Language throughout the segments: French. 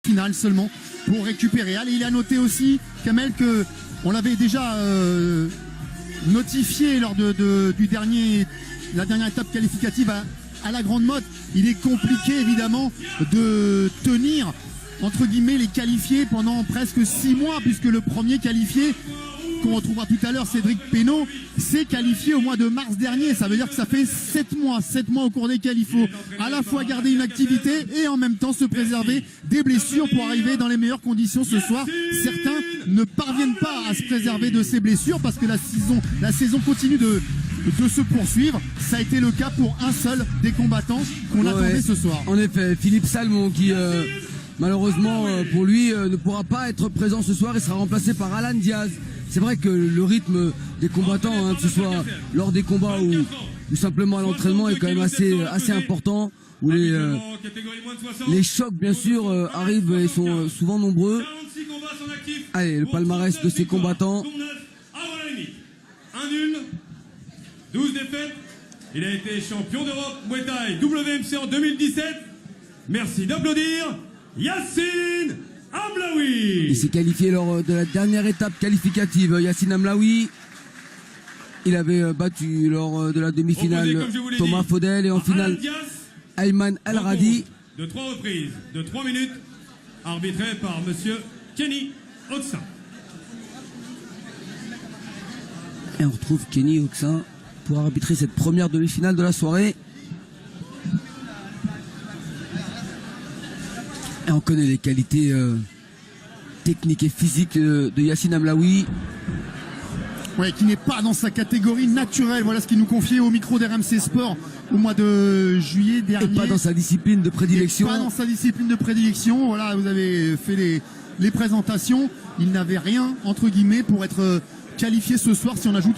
finale seulement pour récupérer. Allez, il a noté aussi, Kamel, que on l'avait déjà notifié lors la dernière étape qualificative à la Grande Motte. Il est compliqué évidemment de tenir entre guillemets les qualifiés pendant presque 6 mois, puisque le premier qualifié qu'on retrouvera tout à l'heure, Cédric Pénaud, s'est qualifié au mois de mars dernier. Ça veut dire que ça fait 7 mois au cours desquels il faut à la fois garder une activité et en même temps se préserver des blessures pour arriver dans les meilleures conditions ce soir. Certains ne parviennent pas à se préserver de ces blessures parce que la saison continue de se poursuivre. Ça a été le cas pour un seul des combattants qu'on attendait ce soir. En effet, Philippe Salmon qui malheureusement pour lui ne pourra pas être présent ce soir. Il sera remplacé par Alan Diaz. C'est vrai que le rythme des combattants, que ce soit lors des combats ou simplement à l'entraînement, est quand même assez important, où les chocs bien sûr arrivent et sont souvent nombreux. Allez, le palmarès de ces combattants. 1 nul, 12 défaites. Il a été champion d'Europe Muay Thai WMC en 2017. Merci d'applaudir Yassine Amlaoui. Il s'est qualifié lors de la dernière étape qualificative. Yassine Amlaoui, il avait battu lors de la demi-finale Thomas Faudel et en finale Ayman El Radi. De 3 reprises, de 3 minutes, arbitré par monsieur Kenny Oxin. Et on retrouve Kenny Oxin pour arbitrer cette première demi-finale de la soirée. Et on connaît les qualités techniques et physiques de Yassine Amlaoui. Ouais, qui n'est pas dans sa catégorie naturelle. Voilà ce qu'il nous confiait au micro d'RMC Sport au mois de juillet dernier. Et pas dans sa discipline de prédilection. Pas dans sa discipline de prédilection. Voilà, vous avez fait les présentations. Il n'avait rien, entre guillemets, pour être qualifié ce soir. Si on ajoute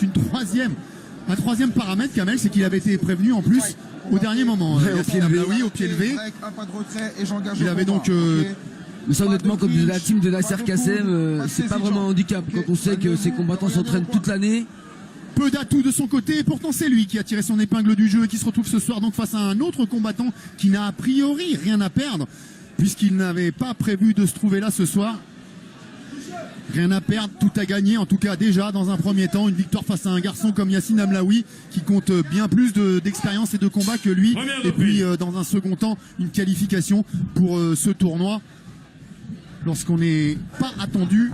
un troisième paramètre, Kamel, c'est qu'il avait été prévenu en plus au dernier moment. Au pied levé. Oui, au pied levé. Il avait donc... Mais ça, honnêtement, comme la team de Nasser Kassem, c'est pas vraiment un handicap quand on sait que ces combattants s'entraînent toute l'année. Peu d'atouts de son côté, et pourtant c'est lui qui a tiré son épingle du jeu et qui se retrouve ce soir donc face à un autre combattant qui n'a a priori rien à perdre, puisqu'il n'avait pas prévu de se trouver là ce soir. Rien à perdre, tout à gagner, en tout cas déjà dans un premier temps, une victoire face à un garçon comme Yassine Amlaoui qui compte bien plus d'expérience et de combat que lui. Et puis dans un second temps, une qualification pour ce tournoi lorsqu'on n'est pas attendu.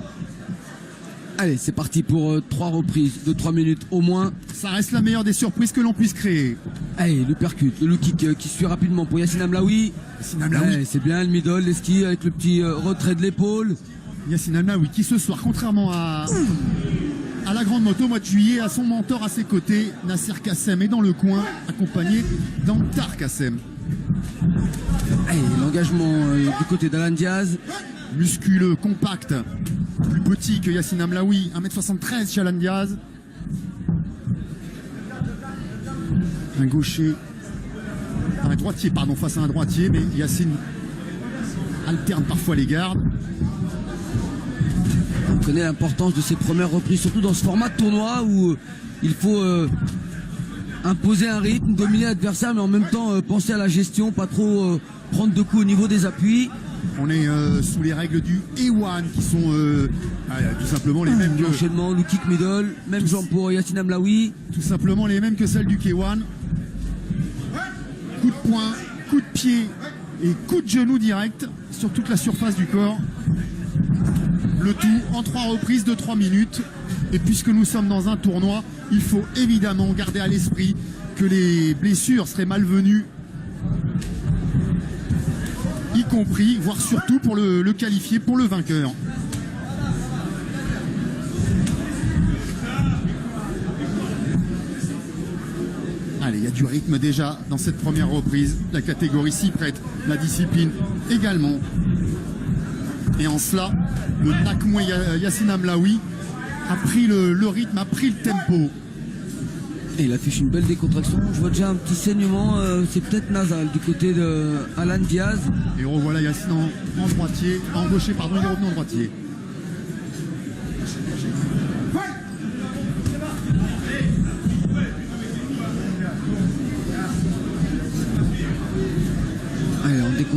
Allez, c'est parti pour 3 reprises de 3 minutes au moins. Ça reste la meilleure des surprises que l'on puisse créer. Allez, le percute, le low kick qui suit rapidement pour Yassine Amlaoui. C'est bien le middle, l'esquive avec le petit retrait de l'épaule. Yassine Amlaoui qui ce soir, contrairement à la Grande Moto au mois de juillet, a son mentor à ses côtés, Nasser Kassem est dans le coin, accompagné d'Antar Kassem. Allez, l'engagement du côté d'Alan Diaz. Musculeux, compact, plus petit que Yassine Amlaoui, 1m73 chez Alan Diaz. Un gaucher, un droitier, pardon, face à un droitier, mais Yassine alterne parfois les gardes. On connaît l'importance de ces premières reprises, surtout dans ce format de tournoi où il faut imposer un rythme, dominer l'adversaire, mais en même temps penser à la gestion, pas trop prendre de coups au niveau des appuis. On est sous les règles du E1 qui sont tout simplement les mêmes que... L'enchaînement, le kick middle, même jambe pour Yassine Amlaoui. Tout simplement les mêmes que celles du K1. Coup de poing, coup de pied et coup de genou direct sur toute la surface du corps. Le tout en 3 reprises de 3 minutes. Et puisque nous sommes dans un tournoi, il faut évidemment garder à l'esprit que les blessures seraient malvenues, y compris, voire surtout pour le qualifier, pour le vainqueur. Allez, il y a du rythme déjà dans cette première reprise. La catégorie s'y prête, la discipline également. Et en cela, le Nakmoué Yassine Amlaoui a pris le rythme, a pris le tempo. Et il affiche une belle décontraction. Je vois déjà un petit saignement, c'est peut-être nasal du côté de Alan Diaz. Et revoilà Yassine en droitier, en gaucher, pardon, il est revenu en droitier.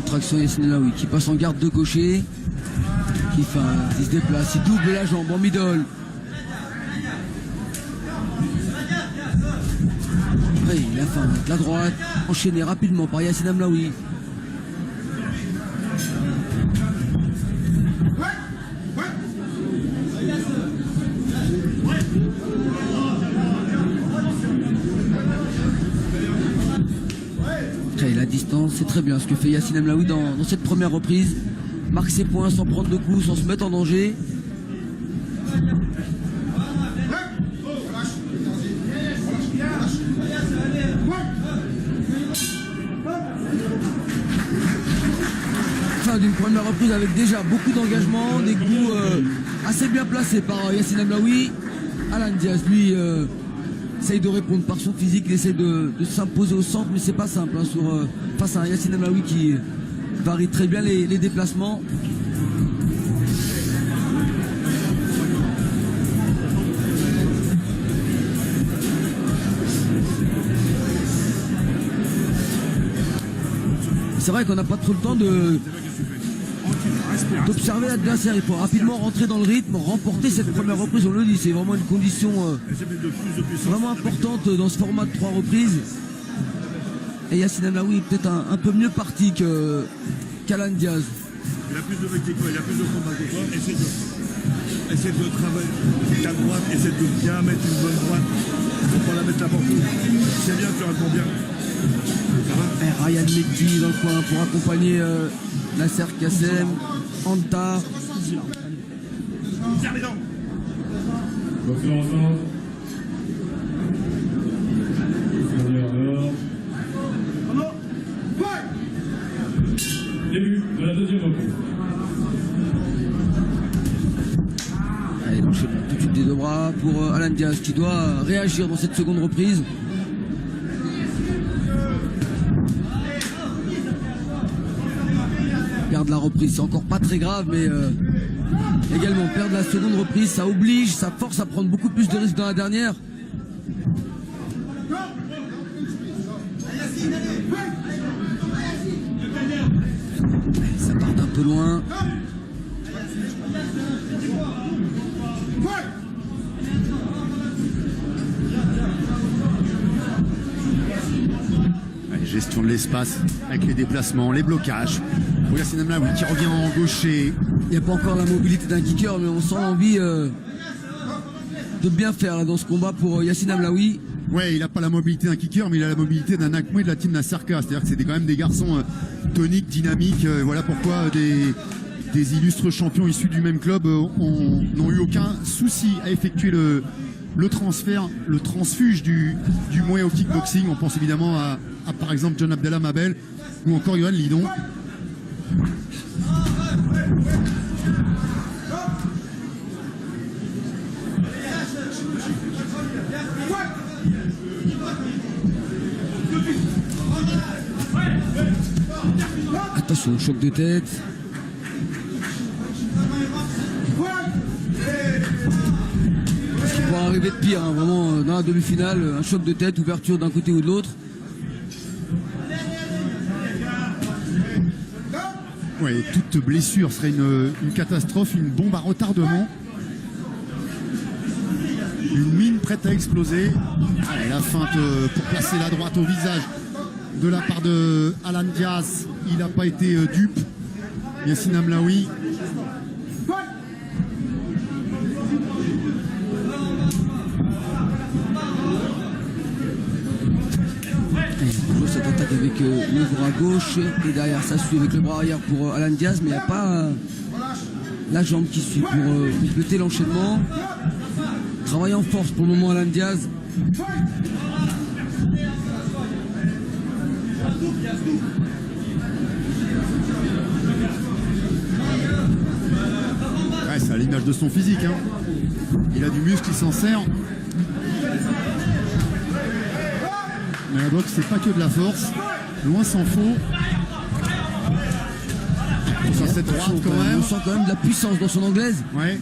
traction Yacine Amlaoui qui passe en garde de gaucher, qui se déplace, il double la jambe en middle. Après il a faim avec la droite, enchaîné rapidement par Yacine Amlaoui. La distance, c'est très bien ce que fait Yacine Amlaoui dans cette première reprise. Marque ses points sans prendre de coups, sans se mettre en danger. Fin d'une première reprise avec déjà beaucoup d'engagement, des coups assez bien placés par Yacine Amlaoui. Alan Diaz, lui, essaye de répondre par son physique, il essaye de s'imposer au centre, mais c'est pas simple hein, face à un Yacine Amlaoui qui varie très bien les déplacements. C'est vrai qu'on n'a pas trop le temps d'observer l'adversaire. Il faut rapidement rentrer dans le rythme, remporter cette première reprise. On le dit, c'est vraiment une condition vraiment importante dans ce format de 3 reprises. Et Yacine Amlaoui est peut-être un peu mieux parti qu'Alan Diaz. Il a plus de mecs que toi, il a plus de combat que toi. Essaie de travailler ta droite, essaie de bien mettre une bonne droite. Il faut pas la mettre n'importe où. C'est bien, tu réponds bien. Et Ryan Mekti dans le coin pour accompagner Nasser Kassem, Anta. Début de la deuxième reprise. Allez, il enchaîne tout de suite des 2 bras pour Alan Diaz qui doit réagir dans cette seconde reprise. Perdre la reprise, c'est encore pas très grave, mais également perdre la seconde reprise, ça oblige, ça force à prendre beaucoup plus de risques dans la dernière. Ça part d'un peu loin. Allez, gestion de l'espace avec les déplacements, les blocages. Pour Yacine Amlaoui qui revient en gaucher. Il n'y a pas encore la mobilité d'un kicker, mais on sent l'envie de bien faire là, dans ce combat pour Yacine Amlaoui. Ouais, il n'a pas la mobilité d'un kicker, mais il a la mobilité d'un Akmoué de la team Nasserka. C'est-à-dire que c'est quand même des garçons toniques, dynamiques. Voilà pourquoi des illustres champions issus du même club n'ont eu aucun souci à effectuer le transfert, le transfuge du Mouet au kickboxing. On pense évidemment à par exemple John Abdallah Mabel ou encore Yohan Lidon. Attention, choc de tête. Ce qui pourrait arriver de pire, hein, vraiment dans la demi-finale, un choc de tête, ouverture d'un côté ou de l'autre. Ouais, toute blessure serait une catastrophe, une bombe à retardement. Une mine prête à exploser. Allez, la feinte pour placer la droite au visage de la part de Alan Diaz. Il n'a pas été dupe. Yacine Amlaoui. Il joue cette attaque avec le bras gauche et derrière ça suit avec le bras arrière pour Alan Diaz, mais il n'y a pas la jambe qui suit pour compléter l'enchaînement. Travaille en force pour le moment Alan Diaz. Ouais, c'est à l'image de son physique. Hein. Il a du muscle, il s'en sert. Mais la boxe, c'est pas que de la force. Loin s'en faut. Sur cette droite quand même. On sent quand même de la puissance dans son anglaise. Ouais.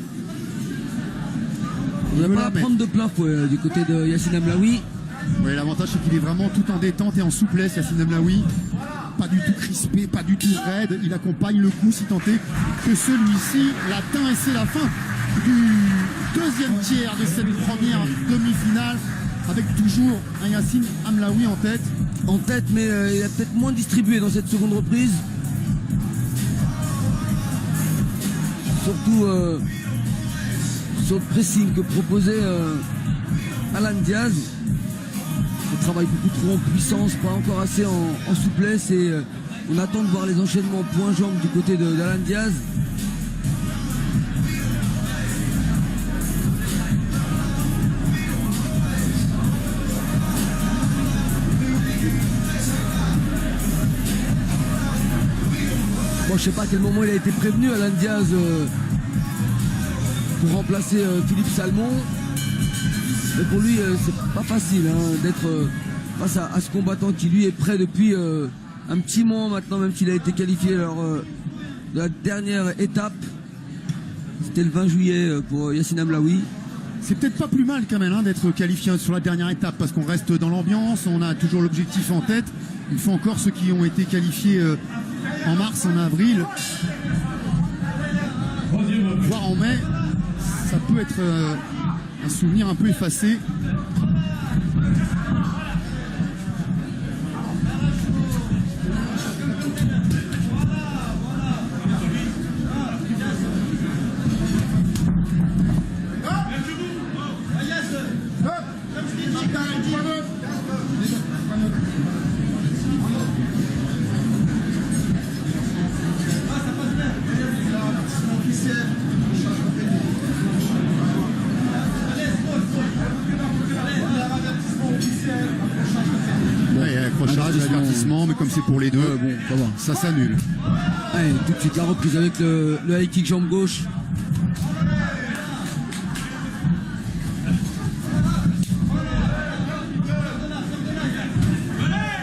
On n'a pas à prendre de plein fouet du côté de Yacine Amlaoui. Ouais, l'avantage c'est qu'il est vraiment tout en détente et en souplesse, Yacine Amlaoui. pas du tout crispé, pas du tout raide. Il accompagne le coup si tant est que celui-ci l'atteint et c'est la fin du deuxième tiers de cette première demi-finale avec toujours un Yacine Hamlaoui en tête. En tête, mais il a peut-être moins distribué dans cette seconde reprise. Surtout sur le pressing que proposait Alan Diaz. Il travaille beaucoup trop en puissance, pas encore assez en souplesse et on attend de voir les enchaînements point-jambe du côté d'Alan Diaz. Bon, je sais pas à quel moment il a été prévenu Alan Diaz pour remplacer Philippe Salmon. Mais pour lui, c'est pas facile d'être face à ce combattant qui lui est prêt depuis un petit moment maintenant, même s'il a été qualifié lors de la dernière étape. C'était le 20 juillet pour Yacine Hamlaoui. C'est peut-être pas plus mal quand même d'être qualifié sur la dernière étape parce qu'on reste dans l'ambiance, on a toujours l'objectif en tête. Une fois encore, ceux qui ont été qualifiés en mars, en avril, voire en mai, ça peut être un souvenir un peu effacé. Mais comme c'est pour les deux, bon, ça s'annule. Allez, tout de suite la reprise avec le high kick jambe gauche.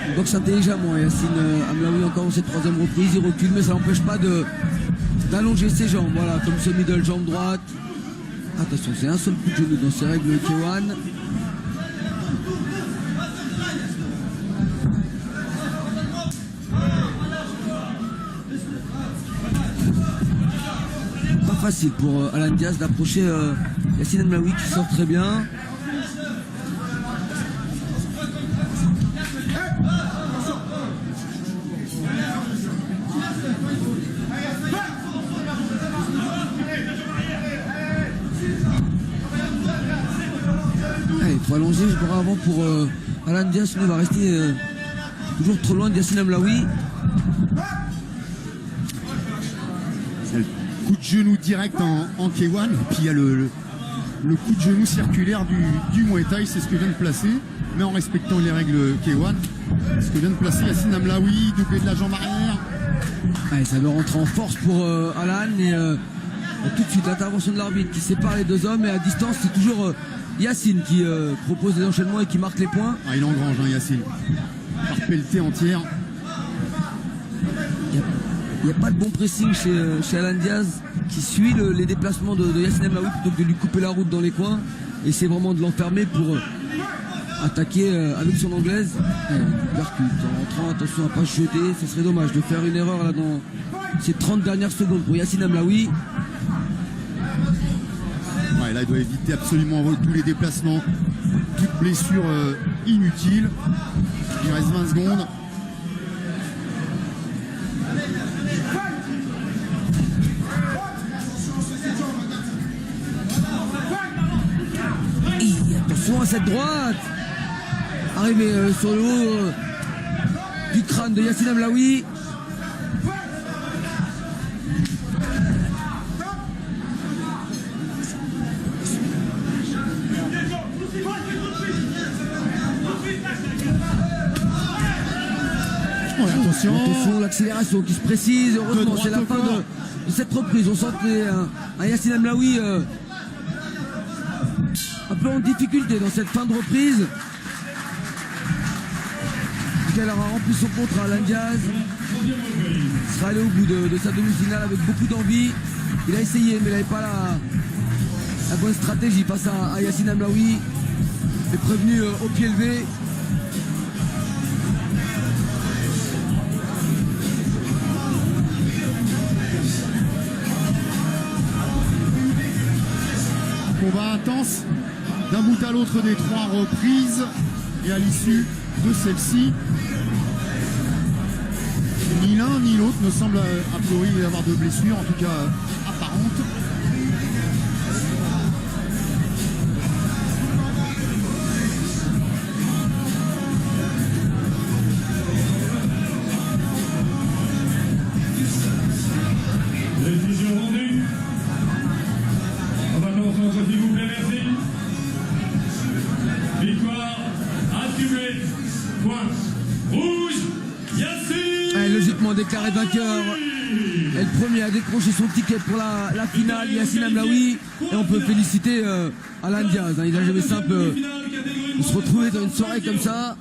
Il boxe intelligemment Yacine Hamlaoui encore dans cette troisième reprise. Il recule mais ça n'empêche pas d'allonger ses jambes. Voilà, comme ce middle jambe droite. Attention, c'est un seul coup de genou dans ces règles K1. Facile pour Alan Diaz d'approcher Yacine Hamlaoui qui sort très bien. Il faut allonger le bras avant pour Alan Diaz, sinon il va rester toujours trop loin de Yacine Hamlaoui. Coup de genou direct en K1 et puis il y a le coup de genou circulaire du Muay Thai, c'est ce que vient de placer, mais en respectant les règles K1, ce que vient de placer Yacine Hamlaoui, doublé de la jambe arrière. Allez, ça veut rentrer en force pour Alan et tout de suite l'intervention de l'arbitre qui sépare les deux hommes et à distance c'est toujours Yacine qui propose des enchaînements et qui marque les points. Il engrange Yacine par pelletée entière. Il n'y a pas de bon pressing chez Alan Diaz qui suit les déplacements de Yacine Hamlaoui plutôt que de lui couper la route dans les coins. Et c'est vraiment de l'enfermer pour attaquer avec son anglaise. Il percute en rentrant, attention à ne pas se jeter. Ce serait dommage de faire une erreur là dans ces 30 dernières secondes pour Yacine Hamlaoui. Là, il doit éviter absolument tous les déplacements, toute blessure inutile. Il reste 20 secondes. Attention à cette droite. Arrivé sur le haut du crâne de Yacine Hamlaoui. Attention, l'accélération qui se précise. Heureusement, c'est la fin de cette reprise. On sentait un Yacine Hamlaoui un peu en difficulté dans cette fin de reprise. Elle aura rempli son contrat à Alan Diaz. Il sera allé au bout de sa demi-finale avec beaucoup d'envie. Il a essayé, mais il n'avait pas la bonne stratégie face à Yacine Hamlaoui. Il est prévenu au pied levé. combat intense d'un bout à l'autre des 3 reprises. Et à l'issue de celle-ci, ni l'un ni l'autre ne semble a priori avoir de blessure, en tout cas apparente. Décision rendue. On va concentrer, s'il vous plaît, merci. Victoire assurée. Point rouge, Yacine. Logiquement déclaré vainqueur. Et le premier à décrocher son ticket pour la finale, Yacine Amlaoui. Et on peut féliciter Alan Diaz. Il n'a jamais simple de se retrouver dans une soirée comme ça.